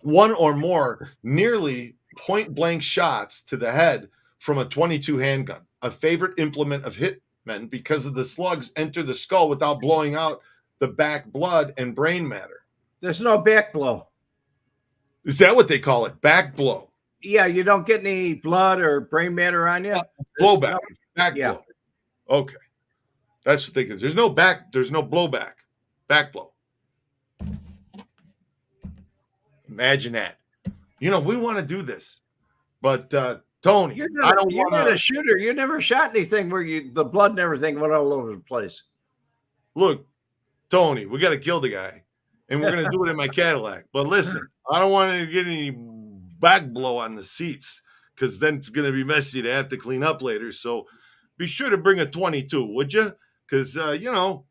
one or more nearly point-blank shots to the head from a .22 handgun, a favorite implement of hitmen because of the slugs enter the skull without blowing out the back blood and brain matter. There's no back blow. Is that what they call it? Back blow? Yeah, you don't get any blood or brain matter on you. Blowback. No, Back yeah. blow. Okay. That's what they can. There's no blowback. Back blow. Imagine that. You know, we want to do this, but Tony, You're I not, don't you're want not a to shooter. You never shot anything where the blood and everything went all over the place. look, Tony. We got to kill the guy, and we're gonna do it in my Cadillac. But listen, I don't want to get any back blow on the seats because then it's gonna be messy to have to clean up later. So be sure to bring a 22, would you? Because you know,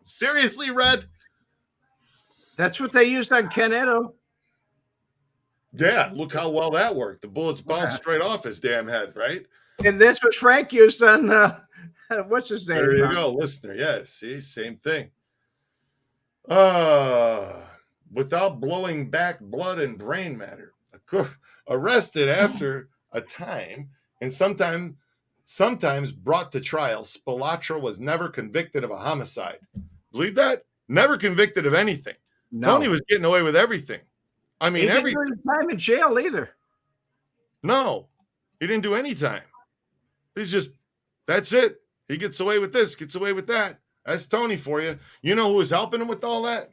seriously, Red. That's what they used on Ken Edo. Yeah, look how well that worked. The bullets bounced straight off his damn head, right? And this was Frank used on what's his name? There you go, listener. Yeah, see, same thing. Without blowing back blood and brain matter. Arrested after a time and sometimes brought to trial, Spilotro was never convicted of a homicide. Believe that? Never convicted of anything. No. Tony was getting away with everything. I mean, He didn't everything. do any time in jail either. No, he didn't do any time. He's just, that's it. He gets away with this, gets away with that. That's Tony for you. You know who was helping him with all that?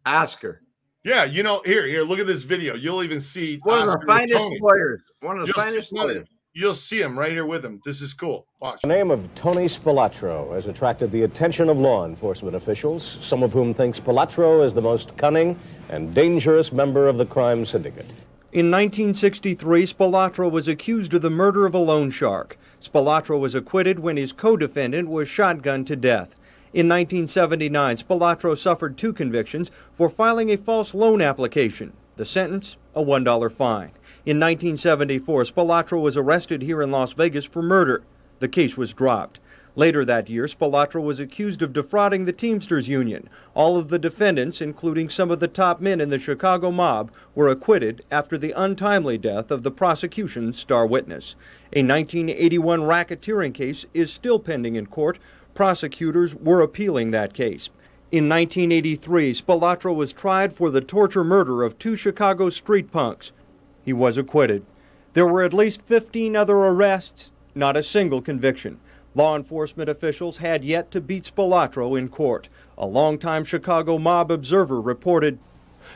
Oscar. Yeah, you know, here, look at this video. You'll even see One of Oscar the with finest Tony. lawyers. One of the You'll finest see- lawyers. You'll see him right here with him. This is cool. Watch. The name of Tony Spilotro has attracted the attention of law enforcement officials, some of whom think Spilotro is the most cunning and dangerous member of the crime syndicate. In 1963, Spilotro was accused of the murder of a loan shark. Spilotro was acquitted when his co-defendant was shotgunned to death. In 1979, Spilotro suffered 2 convictions for filing a false loan application. The sentence, a $1 fine. In 1974, Spilotro was arrested here in Las Vegas for murder. The case was dropped. Later that year, Spilotro was accused of defrauding the Teamsters Union. All of the defendants, including some of the top men in the Chicago mob, were acquitted after the untimely death of the prosecution's star witness. A 1981 racketeering case is still pending in court. Prosecutors were appealing that case. In 1983, Spilotro was tried for the torture murder of 2 Chicago street punks. He was acquitted. There were at least 15 other arrests, not a single conviction. Law enforcement officials had yet to beat Spilotro in court. A longtime Chicago mob observer reported,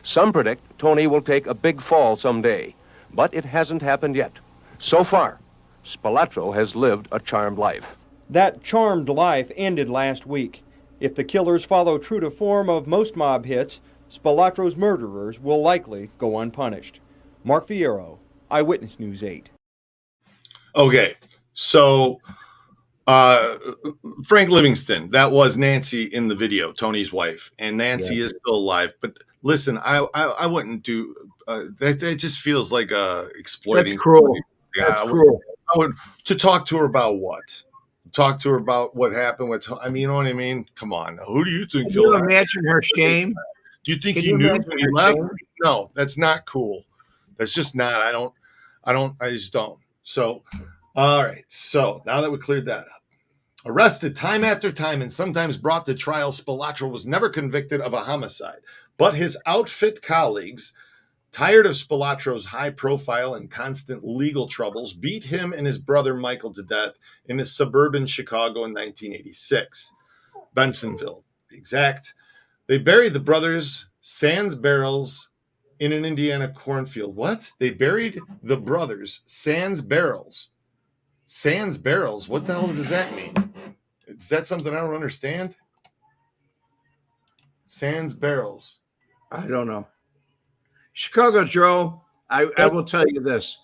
"Some predict Tony will take a big fall someday, but it hasn't happened yet. So far, Spilotro has lived a charmed life." That charmed life ended last week. If the killers follow true to form of most mob hits, Spilotro's murderers will likely go unpunished. Mark Fierro, Eyewitness News 8. Okay, so Frank Livingston, that was Nancy in the video, Tony's wife, and Nancy is still alive. But listen, I wouldn't do that. Just feels like exploiting. That's cruel. Yeah, That's cruel. I would to talk to her about what? Talk to her about what happened with. I mean, you know what I mean? Come on, who do you think? Can you imagine her shame? Do you think Can he you knew imagine when he her left? shame? No, that's not cool. That's just not. I just don't. So, all right. So now that we cleared that up, arrested time after time and sometimes brought to trial, Spilotro was never convicted of a homicide. But his outfit colleagues, tired of Spilotro's high profile and constant legal troubles, beat him and his brother Michael to death in a suburban Chicago in 1986. Bensonville, to be exact. They buried the brothers sans barrels in an Indiana cornfield. What? They buried the brothers sans barrels. Sans barrels? What the hell does that mean? Is that something I don't understand? Sans barrels. I don't know. Chicago Joe, I will tell you this.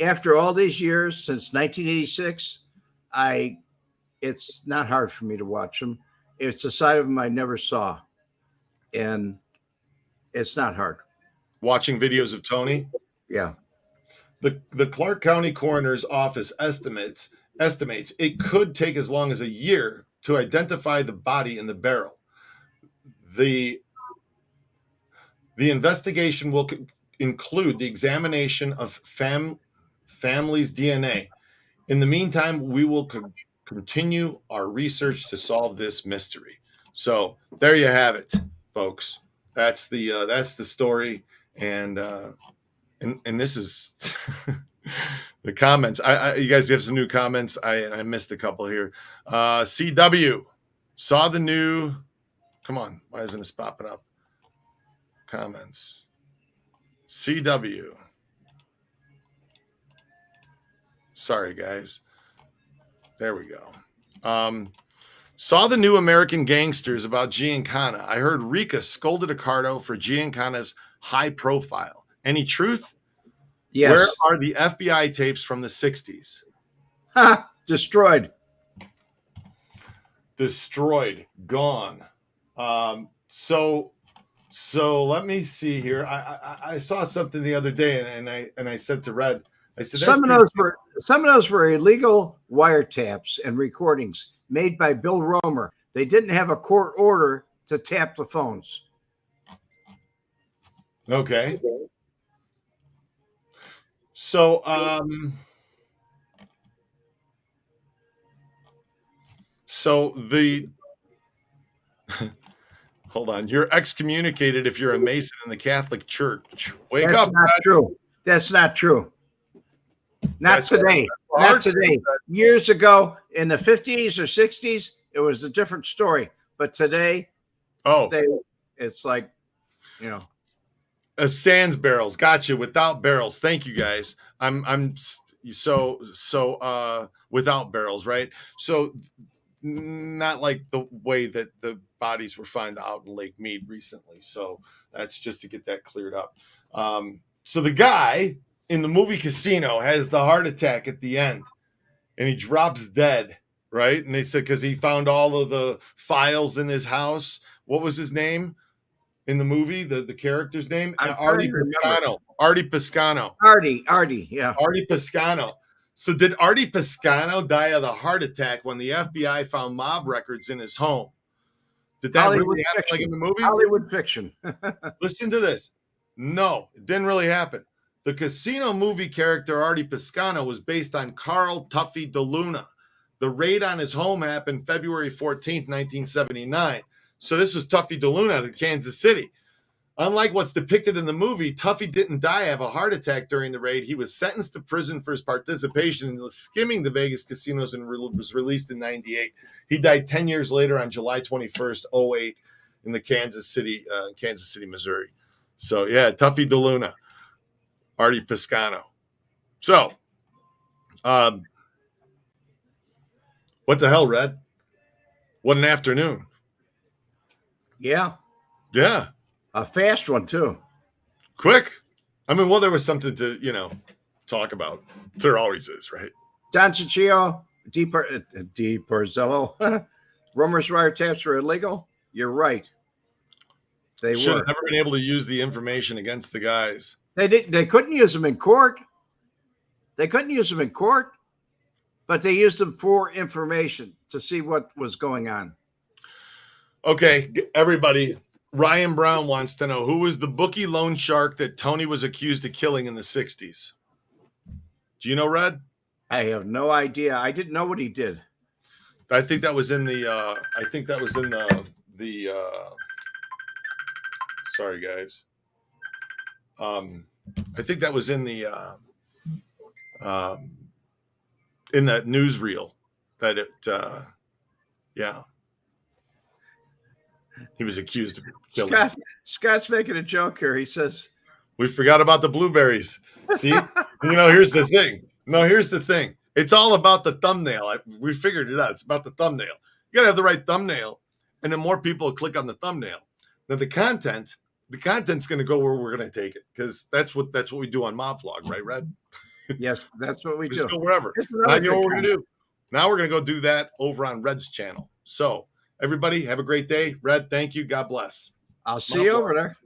After all these years, since 1986, it's not hard for me to watch them. It's a side of them I never saw. And it's not hard. Watching videos of Tony? Yeah. The Clark County Coroner's Office estimates it could take as long as a year to identify the body in the barrel. The investigation will include the examination of family's DNA. In the meantime, we will continue our research to solve this mystery. So there you have it, folks. That's the story, and this is the comments. You guys have some new comments. I missed a couple here. CW saw the new. Come on, why isn't this popping up? Comments. CW. Sorry, guys. There we go. Saw the new American Gangsters about Giancana. I heard Rika scolded Accardo for Giancana's high profile. Any truth? Yes. Where are the FBI tapes from the 60s? Ha! Destroyed. Destroyed. Gone. So let me see here. I saw something the other day, and I said to Red, I said some of those were illegal wiretaps and recordings made by Bill Romer. They didn't have a court order to tap the phones. Okay. So the hold on, you're excommunicated if you're a Mason in the Catholic Church. Wake That's up. Not true. That's not true. Not today. Not today. Years ago, in the 50s or 60s, it was a different story. But today, it's like, sans barrels. Gotcha. Without barrels. Thank you, guys. I'm so without barrels, right? So not like the way that the bodies were found out in Lake Mead recently. So that's just to get that cleared up. So the guy in the movie Casino has the heart attack at the end and he drops dead, right? And they said because he found all of the files in his house. What was his name in the movie? The character's name? Artie Piscano. Artie Piscano. Artie, yeah. Artie Piscano. So did Artie Piscano die of the heart attack when the FBI found mob records in his home? Did that really happen like in the movie? Hollywood fiction. Listen to this. No, it didn't really happen. The Casino movie character Artie Piscano was based on Carl Tuffy DeLuna. The raid on his home happened February 14th, 1979. So this was Tuffy DeLuna out of Kansas City. Unlike what's depicted in the movie, Tuffy didn't die of a heart attack during the raid. He was sentenced to prison for his participation in skimming the Vegas casinos and was released in 98. He died 10 years later on July 21st, 08 in the Kansas City, Missouri. So, yeah, Tuffy DeLuna, Artie Piscano. So, what the hell, Red? What an afternoon. Yeah. Yeah. A fast one, too. Quick. I mean, well, there was something to, talk about. There always is, right? Don Ciccio, D. Porzello. Romer's wiretaps were illegal. You're right. They should were. have never been able to use the information against the guys. They couldn't use them in court. But they used them for information to see what was going on. Okay, everybody. Ryan Brown wants to know, who was the bookie loan shark that Tony was accused of killing in the 60s? Do you know, Red? I have no idea. I didn't know what he did. I think that was in the sorry, guys. I think that was in the in that newsreel that it yeah. He was accused of killing. Scott's making a joke here. He says, we forgot about the blueberries. See, here's the thing. No, here's the thing. It's all about the thumbnail. We figured it out. It's about the thumbnail. You got to have the right thumbnail, and then more people will click on the thumbnail. Now the content's going to go where we're going to take it, because that's what we do on Mob Vlog, right, Red? Yes, that's what we Just do. go wherever. Now you know what we're going to do. Now we're going to go do that over on Red's channel. So everybody have a great day. Red, thank you. God bless. I'll see you over there.